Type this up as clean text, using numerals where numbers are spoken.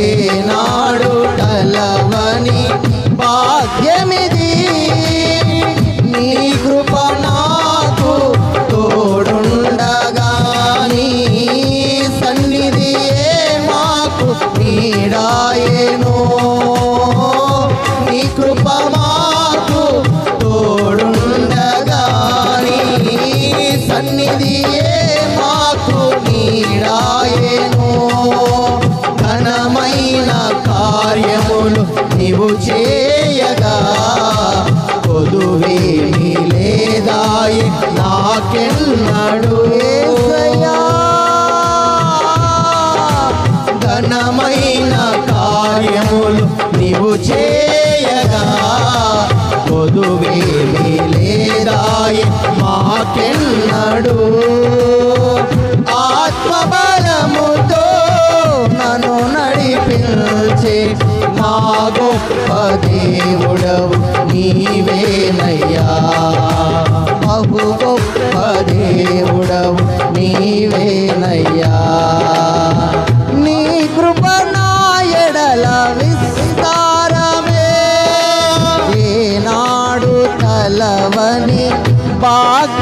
ఏనాడు కలవని భాగ్యమిది నీ కృప నాకు తోడుండగా నీ సన్నిధియే మాకు నీడాయేనో నీ కృప మాకు తోడుండగా నీ సన్నిధియే మాకు నీడాయేనో ఘనమైన కార్యములు నీవు చేయగా కొదువేమీ లేదాయి నాకెన్నడు యేసయ్యా ఘనమైన కార్యములు నీవు చేయగా కొదువేమీ లేదాయి మాకెన్నడు ఆత్మబలముతో నన్ను నడిపించే మా గొప్ప దేవుడవు నీవేనయ్యా బహు గొప్ప దేవుడవు నీవేనయ్యా నీ కృప నా ఎడల విస్తారమే ఏనాడు కలవని భాగ్య